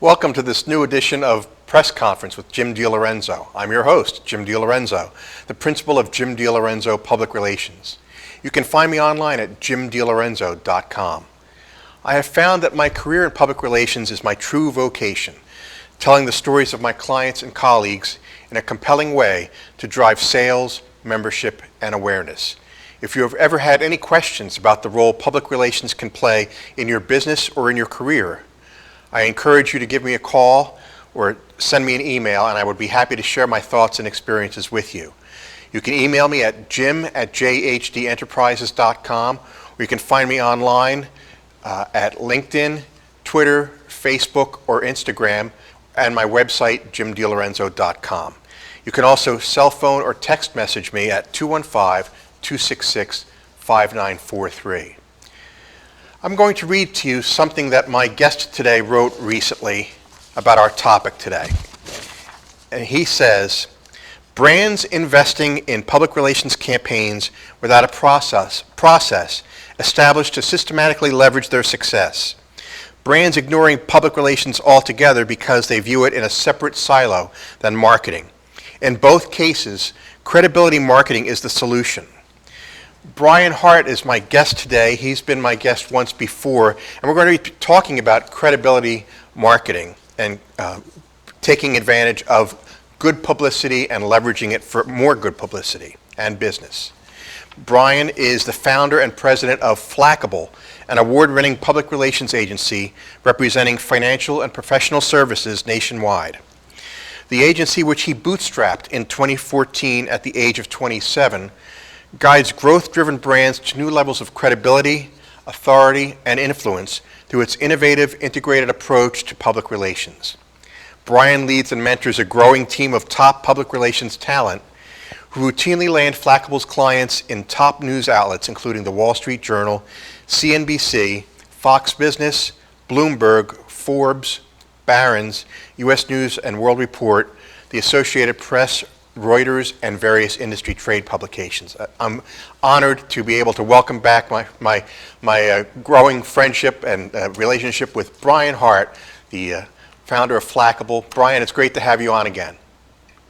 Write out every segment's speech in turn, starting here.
Welcome to this new edition of Press Conference with Jim DeLorenzo. I'm your host, Jim DeLorenzo, the principal of Jim DeLorenzo Public Relations. You can find me online at jimdelorenzo.com. I have found that my career in public relations is my true vocation, telling the stories of my clients and colleagues in a compelling way to drive sales, membership, and awareness. If you have ever had any questions about the role public relations can play in your business or in your career, I encourage you to give me a call or send me an email, and I would be happy to share my thoughts and experiences with you. You can email me at jim@jhdenterprises.com, or you can find me online at LinkedIn, Twitter, Facebook, or Instagram, and my website, jimdelorenzo.com. You can also cell phone or text message me at 215-266-5943. I'm going to read to you something that my guest today wrote recently about our topic today. And he says, brands investing in public relations campaigns without a process established to systematically leverage their success. Brands ignoring public relations altogether because they view it in a separate silo than marketing. In both cases, credibility marketing is the solution. Brian Hart is my guest today. He's been my guest once before, and we're going to be talking about credibility marketing and taking advantage of good publicity and leveraging it for more good publicity and business. Brian is the founder and president of Flackable, an award-winning public relations agency representing financial and professional services nationwide. The agency, which he bootstrapped in 2014 at the age of 27, guides growth-driven brands to new levels of credibility, authority, and influence through its innovative, integrated approach to public relations. Brian leads and mentors a growing team of top public relations talent who routinely land Flackable's clients in top news outlets, including the Wall Street Journal, CNBC, Fox Business, Bloomberg, Forbes, Barron's, U.S. News and World Report, the Associated Press, Reuters, and various industry trade publications. I'm honored to be able to welcome back my growing friendship and relationship with Brian Hart, the founder of Flackable. Brian, it's great to have you on again.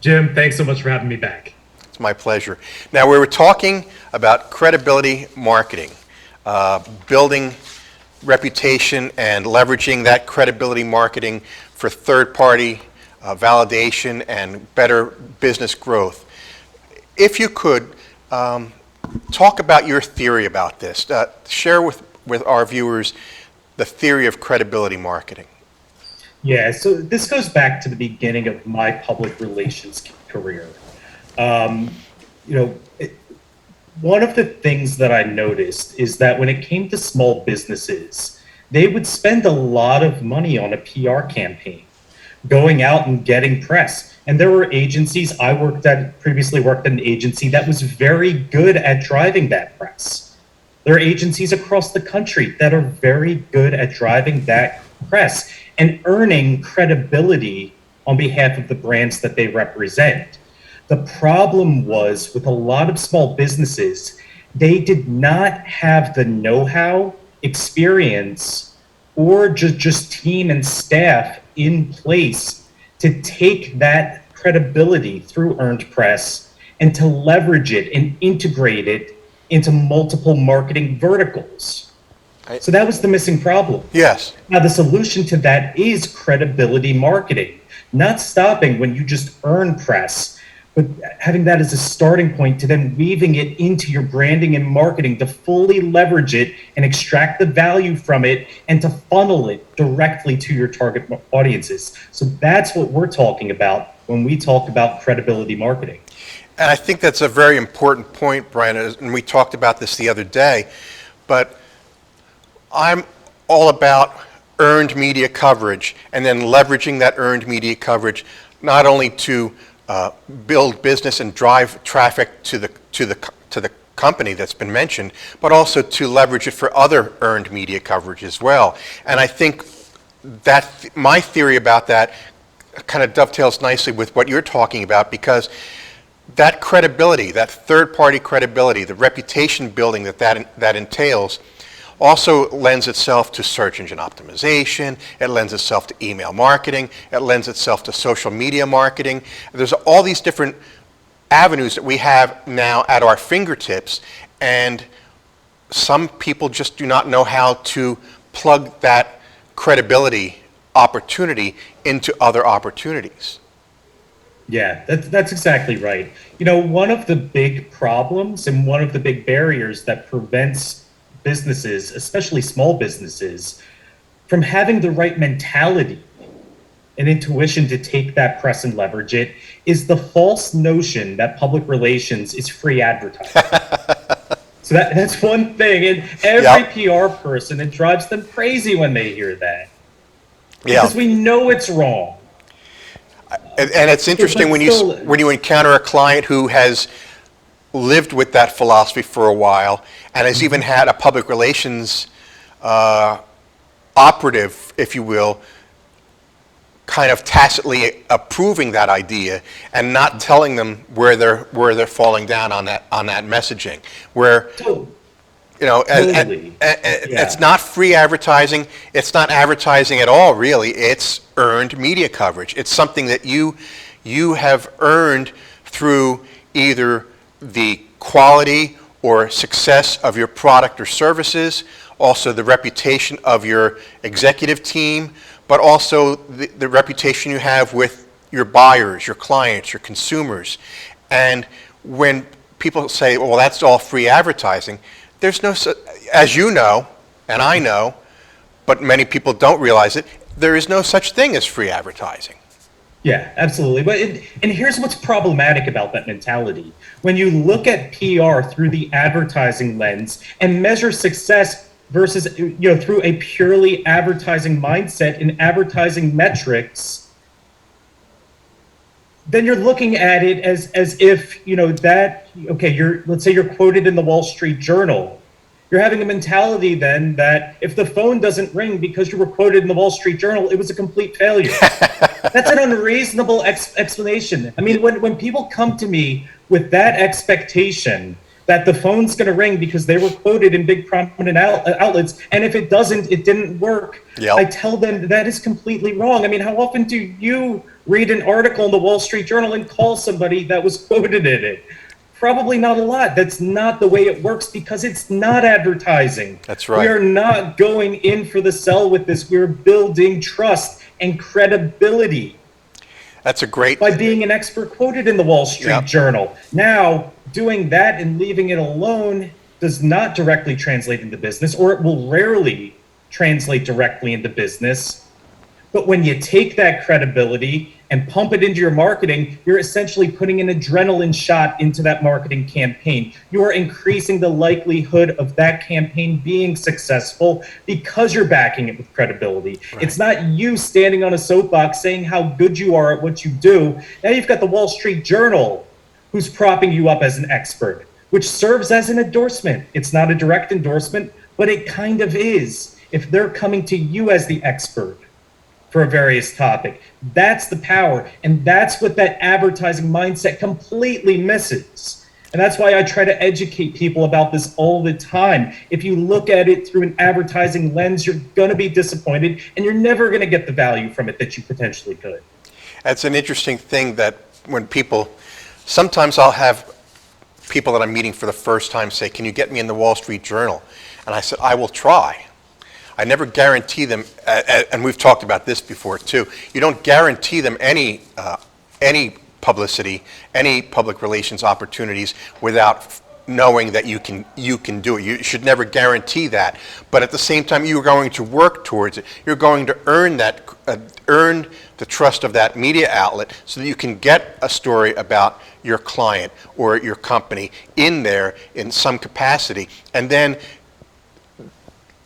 Jim, thanks so much for having me back. It's my pleasure. Now, we were talking about credibility marketing, building reputation and leveraging that credibility marketing for third-party validation and better business growth. If you could talk about your theory about this, share with our viewers the theory of credibility marketing. Yeah, so this goes back to the beginning of my public relations career. One of the things that I noticed is that when it came to small businesses, they would spend a lot of money on a PR campaign, going out and getting press. And there were agencies previously worked at an agency that was very good at driving that press. There are agencies across the country that are very good at driving that press and earning credibility on behalf of the brands that they represent. The problem was with a lot of small businesses, they did not have the know-how, experience, or just team and staff in place to take that credibility through earned press and to leverage it and integrate it into multiple marketing verticals. So that was the missing problem. Yes. Now the solution to that is credibility marketing, not stopping when you just earn press, but having that as a starting point to then weaving it into your branding and marketing to fully leverage it and extract the value from it and to funnel it directly to your target audiences. So that's what we're talking about when we talk about credibility marketing. And I think that's a very important point, Brian, and we talked about this the other day, but I'm all about earned media coverage and then leveraging that earned media coverage not only to build business and drive traffic to the company that's been mentioned, but also to leverage it for other earned media coverage as well. And I think that my theory about that kind of dovetails nicely with what you're talking about, because that credibility, that third-party credibility, the reputation building that entails, also lends itself to search engine optimization. It lends itself to email marketing. It lends itself to social media marketing. There's all these different avenues that we have now at our fingertips, and some people just do not know how to plug that credibility opportunity into other opportunities. Yeah, that's exactly right. One of the big problems and one of the big barriers that prevents businesses, especially small businesses, from having the right mentality and intuition to take that press and leverage it is the false notion that public relations is free advertising. So that's one thing. And every PR person, it drives them crazy when they hear that. Because we know it's wrong. And it's interesting when you encounter a client who has lived with that philosophy for a while and has even had a public relations operative, if you will, kind of tacitly approving that idea and not telling them where they're falling down on that messaging. Where it's not free advertising. It's not advertising at all, really. It's earned media coverage. It's something that you have earned through either the quality or success of your product or services, also the reputation of your executive team, but also the reputation you have with your buyers, your clients, your consumers. And when people say, well, that's all free advertising, there's no, as you know, and I know, but many people don't realize it, there is no such thing as free advertising. Yeah, absolutely. And here's what's problematic about that mentality. When you look at PR through the advertising lens and measure success versus, through a purely advertising mindset and advertising metrics, then you're looking at it as if, let's say you're quoted in the Wall Street Journal. You're having a mentality then that if the phone doesn't ring because you were quoted in the Wall Street Journal, it was a complete failure. That's an unreasonable explanation. I mean, when people come to me with that expectation that the phone's going to ring because they were quoted in big prominent outlets, and if it doesn't, it didn't work, I tell them that is completely wrong. I mean, how often do you read an article in the Wall Street Journal and call somebody that was quoted in it? Probably not a lot. That's not the way it works because it's not advertising. That's right. We are not going in for the sell with this. We're building trust and credibility. That's a great... By being an expert quoted in the Wall Street Journal. Now, doing that and leaving it alone does not directly translate into business, or it will rarely translate directly into business. But when you take that credibility and pump it into your marketing, you're essentially putting an adrenaline shot into that marketing campaign. You are increasing the likelihood of that campaign being successful because you're backing it with credibility. Right. It's not you standing on a soapbox saying how good you are at what you do. Now you've got the Wall Street Journal who's propping you up as an expert, which serves as an endorsement. It's not a direct endorsement, but it kind of is. If they're coming to you as the expert for a various topic, that's the power. And that's what that advertising mindset completely misses. And that's why I try to educate people about this all the time. If you look at it through an advertising lens, you're going to be disappointed and you're never going to get the value from it that you potentially could. That's an interesting thing that when people, sometimes I'll have people that I'm meeting for the first time say, can you get me in the Wall Street Journal? And I said, I will try. I never guarantee them, and we've talked about this before too, you don't guarantee them any publicity, any public relations opportunities without knowing that you can do it. You should never guarantee that. But at the same time, you're going to work towards it. You're going to earn the trust of that media outlet so that you can get a story about your client or your company in there in some capacity. And then,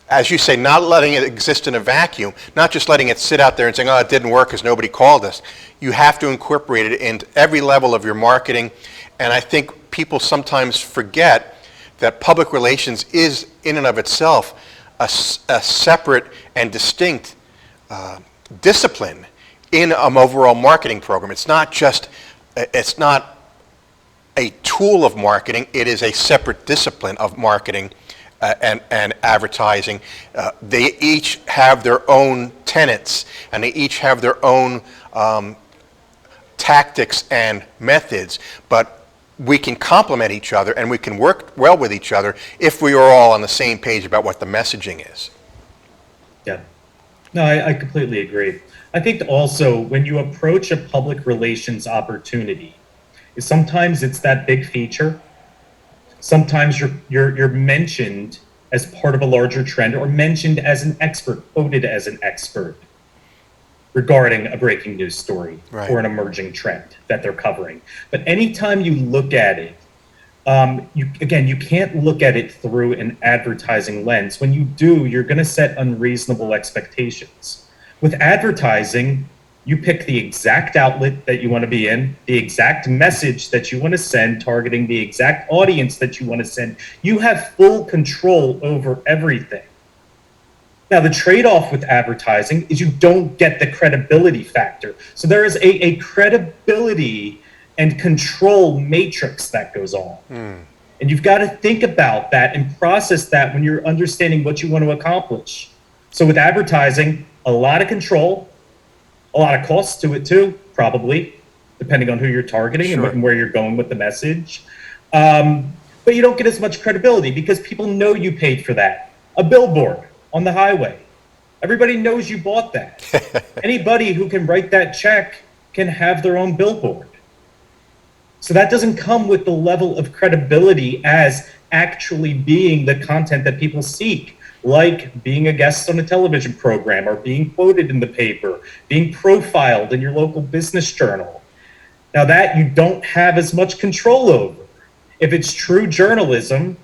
as you say, not letting it exist in a vacuum, not just letting it sit out there and saying, oh, it didn't work because nobody called us. You have to incorporate it into every level of your marketing. And I think people sometimes forget that public relations is, in and of itself, a separate and distinct discipline in an overall marketing program. It's not a tool of marketing, it is a separate discipline of marketing and advertising. They each have their own tenets, and they each have their own tactics and methods, but we can complement each other and we can work well with each other if we are all on the same page about what the messaging is. Yeah. No, I completely agree. I think also when you approach a public relations opportunity, sometimes it's that big feature. Sometimes you're mentioned as part of a larger trend or mentioned as an expert, quoted as an expert regarding a breaking news story or an emerging trend that they're covering. But anytime you look at it, you can't look at it through an advertising lens. When you do, you're going to set unreasonable expectations. With advertising, you pick the exact outlet that you want to be in, the exact message that you want to send, targeting the exact audience that you want to send. You have full control over everything. Now, the trade-off with advertising is you don't get the credibility factor. So there is a credibility and control matrix that goes on. And you've got to think about that and process that when you're understanding what you want to accomplish. So with advertising, a lot of control, a lot of costs to it too, probably, depending on who you're targeting and where you're going with the message. But you don't get as much credibility because people know you paid for that. A billboard on the highway. Everybody knows you bought that. Anybody who can write that check can have their own billboard. So that doesn't come with the level of credibility as actually being the content that people seek, like being a guest on a television program or being quoted in the paper, being profiled in your local business journal. Now that you don't have as much control over. If it's true journalism,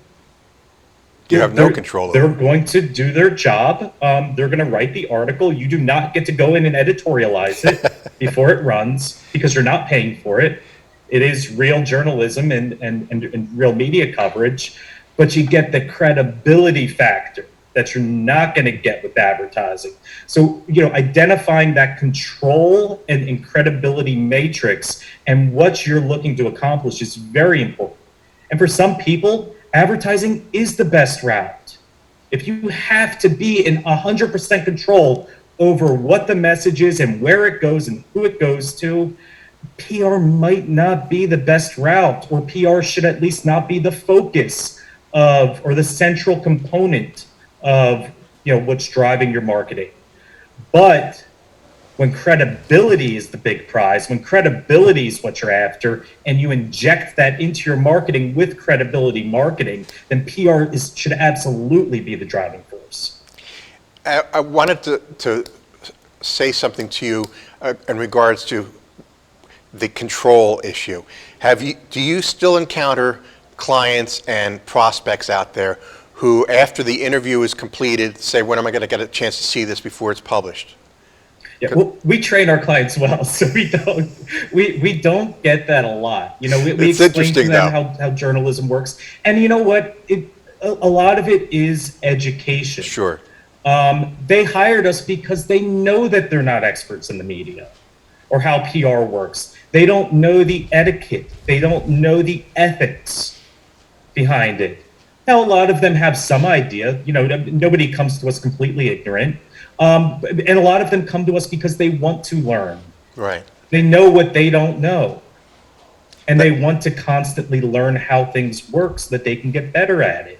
you have no control over. They're going to do their job. They're going to write the article. You do not get to go in and editorialize it before it runs because you're not paying for it. It is real journalism and real media coverage, but you get the credibility factor that you're not going to get with advertising. So, identifying that control and credibility matrix and what you're looking to accomplish is very important. And for some people, advertising is the best route. If you have to be in 100% control over what the message is and where it goes and who it goes to, PR might not be the best route, or PR should at least not be the focus of or the central component of what's driving your marketing. But when credibility is the big prize, when credibility is what you're after, and you inject that into your marketing with credibility marketing, then PR should absolutely be the driving force. I wanted to say something to you in regards to the control issue. Do you still encounter clients and prospects out there who, after the interview is completed, say, when am I going to get a chance to see this before it's published? Yeah, well, we train our clients well, so we don't get that a lot. We explain to them how journalism works, and you know what? A lot of it is education. Sure. They hired us because they know that they're not experts in the media or how PR works. They don't know the etiquette. They don't know the ethics behind it. Now, a lot of them have some idea. Nobody comes to us completely ignorant. And a lot of them come to us because they want to learn. Right. They know what they don't know. And they want to constantly learn how things work so that they can get better at it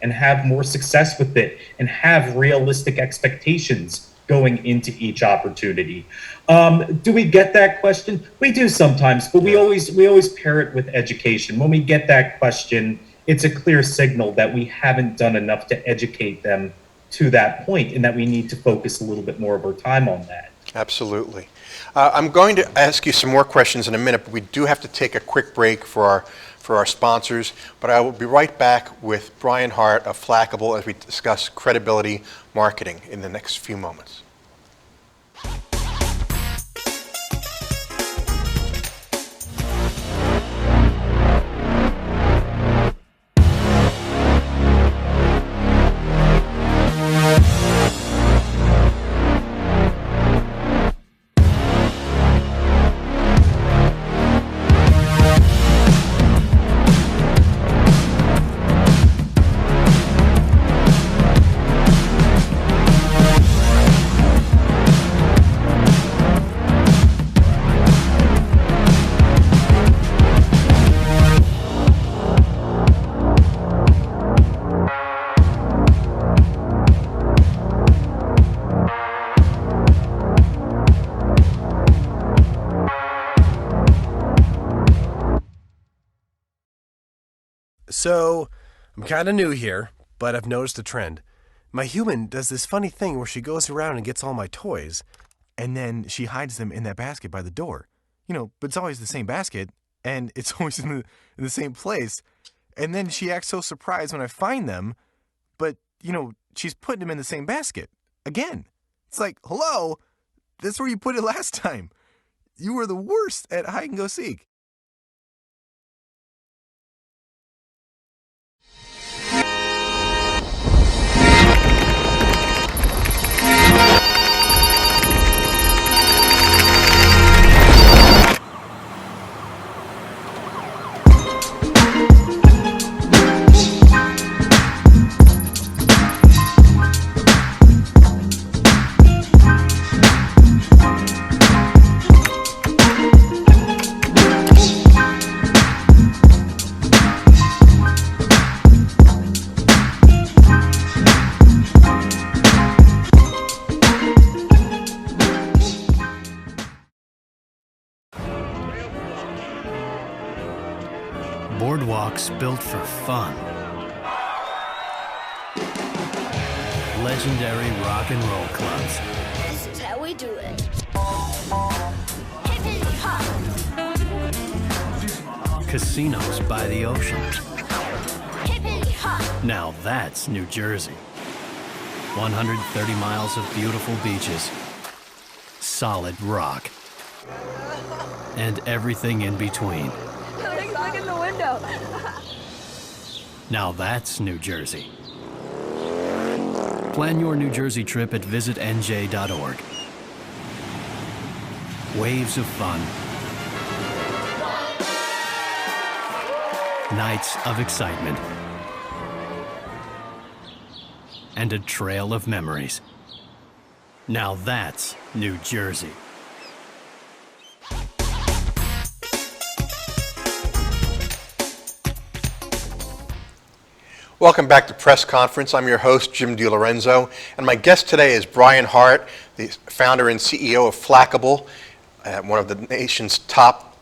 and have more success with it and have realistic expectations going into each opportunity. Do we get that question? We do sometimes, but we always pair it with education. When we get that question, it's a clear signal that we haven't done enough to educate them to that point, and that we need to focus a little bit more of our time on that. Absolutely. I'm going to ask you some more questions in a minute, but we do have to take a quick break for our sponsors. But I will be right back with Brian Hart of Flackable as we discuss credibility marketing in the next few moments. So, I'm kind of new here, but I've noticed a trend. My human does this funny thing where she goes around and gets all my toys, and then she hides them in that basket by the door. But it's always the same basket, and it's always in the same place. And then she acts so surprised when I find them, but, she's putting them in the same basket. Again. It's like, hello, that's where you put it last time. You were the worst at hide and go seek. Boardwalks built for fun. Legendary rock and roll clubs. This is how we do it. Hip hop. Casinos by the ocean. Hip hop. Now that's New Jersey. 130 miles of beautiful beaches. Solid rock. And everything in between. Look in the window. Now that's New Jersey. Plan your New Jersey trip at visitnj.org. Waves of fun. Nights of excitement. And a trail of memories. Now that's New Jersey. Welcome back to Press Conference. I'm your host, Jim DeLorenzo, and my guest today is Brian Hart, the founder and CEO of Flackable, one of the nation's top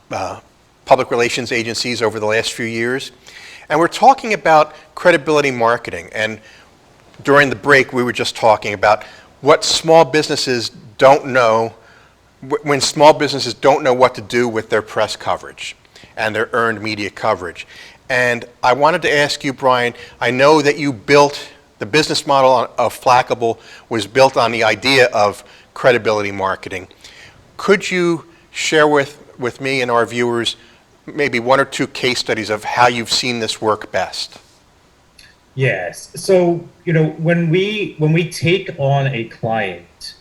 public relations agencies over the last few years. And we're talking about credibility marketing. And during the break, we were just talking about what small businesses don't know, when small businesses don't know what to do with their press coverage and their earned media coverage. And I wanted to ask you, Brian, I know that you built, the business model of Flackable was built on the idea of credibility marketing. Could you share with me and our viewers maybe one or two case studies of how you've seen this work best? Yes. So, when we take on a client,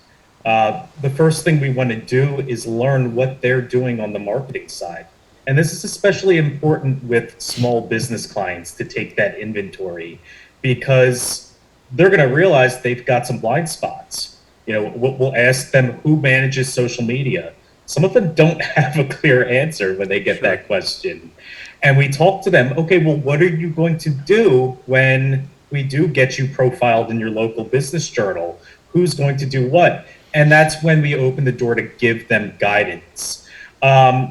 the first thing we want to do is learn what they're doing on the marketing side. And this is especially important with small business clients to take that inventory because they're going to realize they've got some blind spots. We'll ask them who manages social media. Some of them don't have a clear answer when they get that question. And we talk to them, okay, well, what are you going to do when we do get you profiled in your local business journal? Who's going to do what? And that's when we open the door to give them guidance.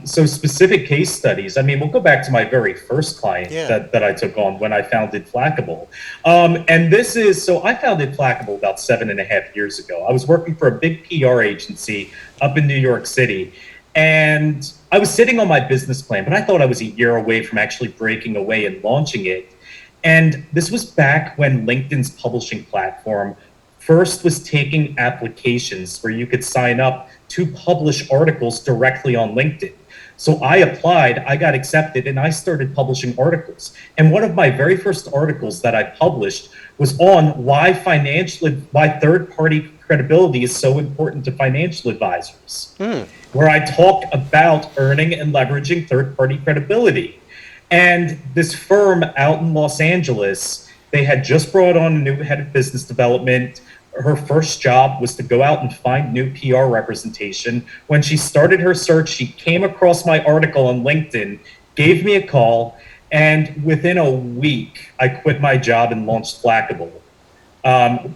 So specific case studies, we'll go back to my very first client that I took on when I founded Flackable. So I founded Flackable about 7.5 years ago. I was working for a big PR agency up in New York City. And I was sitting on my business plan, but I thought I was a year away from actually breaking away and launching it. And this was back when LinkedIn's publishing platform first was taking applications where you could sign up to publish articles directly on LinkedIn. So I applied, I got accepted, and I started publishing articles. And one of my very first articles that I published was on why third-party credibility is so important to financial advisors, where I talk about earning and leveraging third-party credibility. And this firm out in Los Angeles, they had just brought on a new head of business development. Her first job was to go out and find new PR representation. When she started her search, she came across my article on LinkedIn, gave me a call, and within a week, I quit my job and launched Flackable.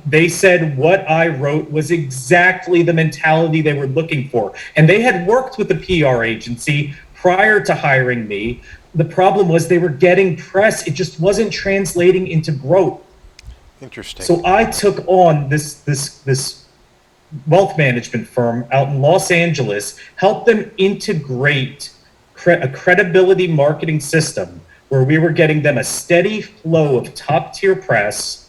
They said what I wrote was exactly the mentality they were looking for. And they had worked with the PR agency prior to hiring me, The problem was they were getting press. It just wasn't translating into growth. Interesting. So I took on this wealth management firm out in Los Angeles, helped them integrate a credibility marketing system where we were getting them a steady flow of top tier press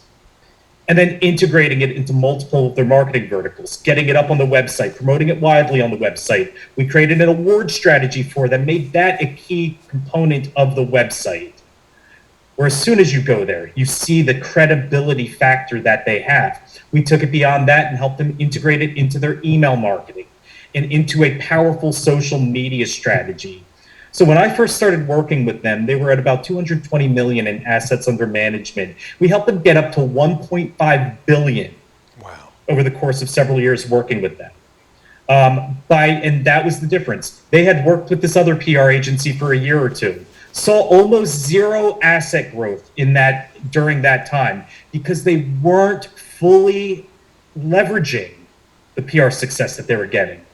and then integrating it into multiple of their marketing verticals, getting it up on the website, promoting it widely on the website. We created an award strategy for them, made that a key component of the website. Where as soon as you go there, you see the credibility factor that they have. We took it beyond that and helped them integrate it into their email marketing and into a powerful social media strategy. So when I first started working with them, they were at about 220 million in assets under management. We helped them get up to 1.5 billion. Wow. Over the course of several years working with them. And that was the difference. They had worked with this other PR agency for a year or two, saw almost zero asset growth during that time because they weren't fully leveraging the PR success that they were getting.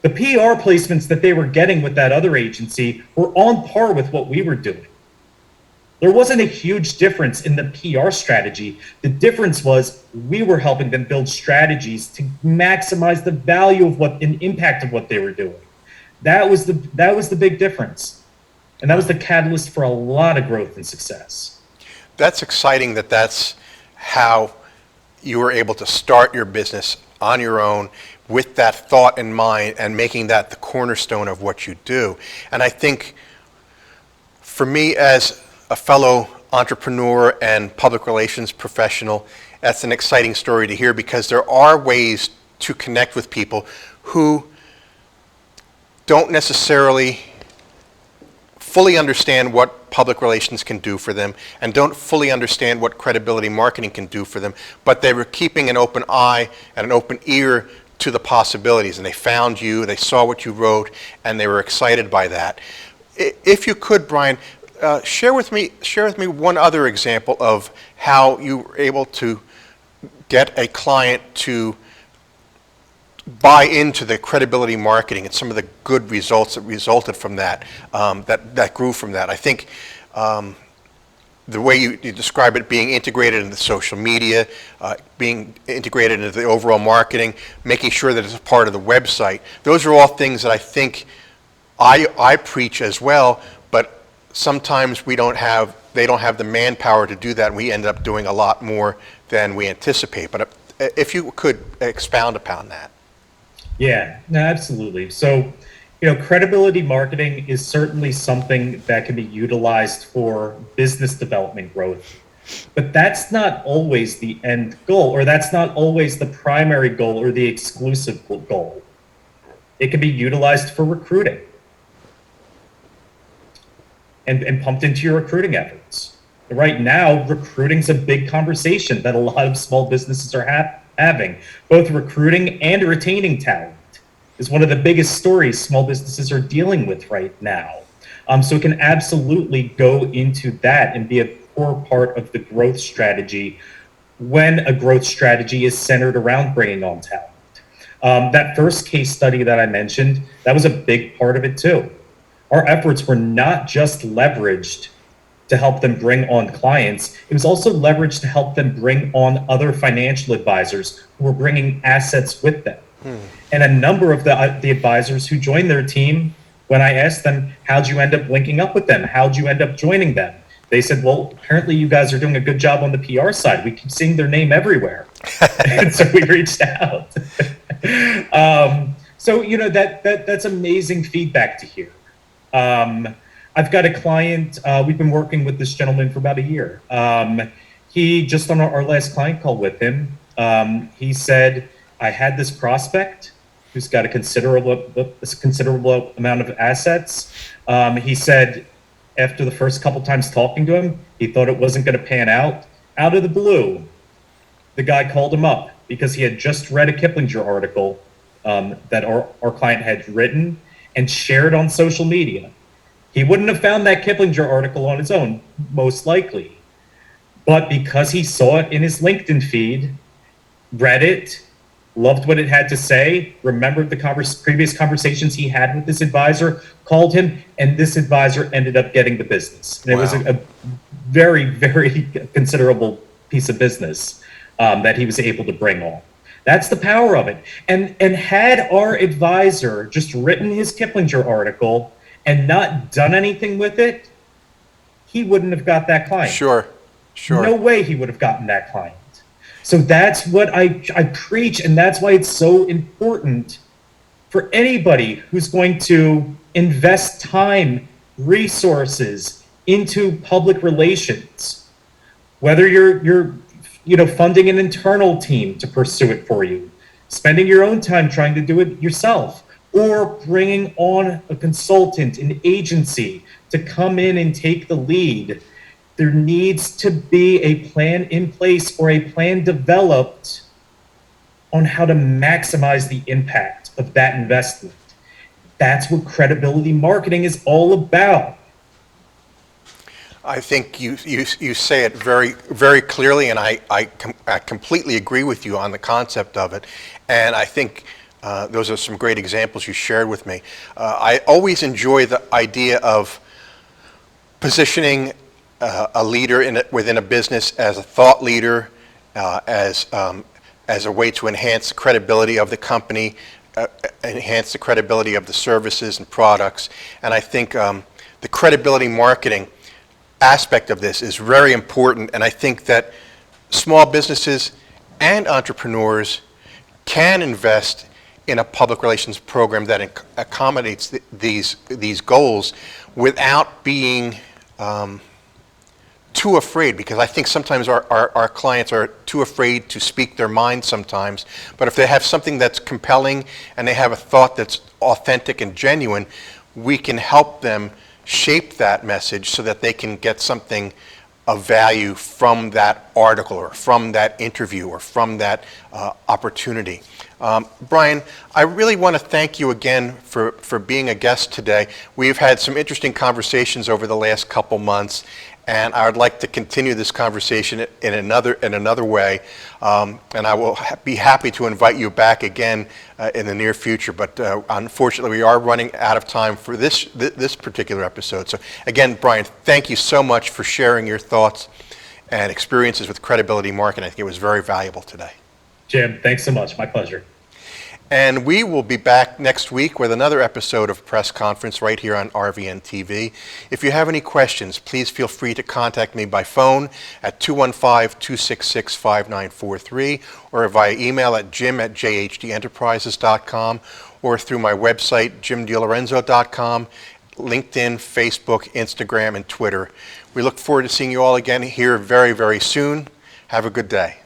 The PR placements that they were getting with that other agency were on par with what we were doing. There wasn't a huge difference in the PR strategy. The difference was we were helping them build strategies to maximize the value of and impact of what they were doing. That was the big difference. And that was the catalyst for a lot of growth and success. That's exciting that's how you were able to start your business on your own with that thought in mind and making that the cornerstone of what you do. And I think for me as a fellow entrepreneur and public relations professional, that's an exciting story to hear because there are ways to connect with people who don't necessarily fully understand what public relations can do for them and don't fully understand what credibility marketing can do for them, but they were keeping an open eye and an open ear to the possibilities, and they found you, they saw what you wrote, and they were excited by that. If you could, Brian, share with me one other example of how you were able to get a client to buy into the credibility marketing and some of the good results that resulted from that, that grew from that. I think the way you describe it being integrated into social media, being integrated into the overall marketing, making sure that it's a part of the website, those are all things that I think I preach as well, but sometimes they don't have the manpower to do that, and we end up doing a lot more than we anticipate. But if you could expound upon that. Yeah, no, absolutely. So, credibility marketing is certainly something that can be utilized for business development growth, but that's not always the end goal, or that's not always the primary goal or the exclusive goal. It can be utilized for recruiting and pumped into your recruiting efforts. Right now, recruiting's a big conversation that a lot of small businesses are having. Both recruiting and retaining talent is one of the biggest stories small businesses are dealing with right now. So it can absolutely go into that and be a core part of the growth strategy when a growth strategy is centered around bringing on talent. That first case study that I mentioned, that was a big part of it too. Our efforts were not just leveraged to help them bring on clients. It was also leveraged to help them bring on other financial advisors who were bringing assets with them. And a number of the advisors who joined their team, when I asked them, how'd you end up linking up with them? How'd you end up joining them? They said, well, apparently you guys are doing a good job on the PR side. We keep seeing their name everywhere. And so we reached out. So, that's amazing feedback to hear. I've got a client, we've been working with this gentleman for about a year. He, just on our last client call with him, he said, I had this prospect who's got a considerable amount of assets. He said, after the first couple times talking to him, he thought it wasn't going to pan out. Out of the blue, the guy called him up because he had just read a Kiplinger article that our client had written and shared on social media. He wouldn't have found that Kiplinger article on his own, most likely. But because he saw it in his LinkedIn feed, read it, loved what it had to say, remembered the previous conversations he had with this advisor, called him, and this advisor ended up getting the business. And it was a very, very considerable piece of business that he was able to bring on. That's the power of it. And had our advisor just written his Kiplinger article and not done anything with it, he wouldn't have got that client. Sure. No way he would have gotten that client. So that's what I preach, and that's why it's so important for anybody who's going to invest time, resources into public relations. Whether you're funding an internal team to pursue it for you, spending your own time trying to do it yourself, or bringing on a consultant, an agency to come in and take the lead. There needs to be a plan in place or a plan developed on how to maximize the impact of that investment. That's what credibility marketing is all about. I think you say it very, very clearly, and I completely agree with you on the concept of it. And I think those are some great examples you shared with me. I always enjoy the idea of positioning a leader within a business as a thought leader, as a way to enhance the credibility of the company, enhance the credibility of the services and products. And I think the credibility marketing aspect of this is very important. And I think that small businesses and entrepreneurs can invest in a public relations program that accommodates these goals without being too afraid, because I think sometimes our clients are too afraid to speak their mind sometimes. But if they have something that's compelling and they have a thought that's authentic and genuine, we can help them shape that message so that they can get something of value from that article or from that interview or from that opportunity. Brian, I really want to thank you again for being a guest today. We've had some interesting conversations over the last couple months, and I would like to continue this conversation in another way. And I will be happy to invite you back again in the near future. But unfortunately, we are running out of time for this particular episode. So again, Brian, thank you so much for sharing your thoughts and experiences with credibility marketing. I think it was very valuable today. Jim, thanks so much. My pleasure. And we will be back next week with another episode of Press Conference right here on RVN TV. If you have any questions, please feel free to contact me by phone at 215-266-5943 or via email at jim@jhdenterprises.com or through my website, jimdelorenzo.com, LinkedIn, Facebook, Instagram, and Twitter. We look forward to seeing you all again here very, very soon. Have a good day.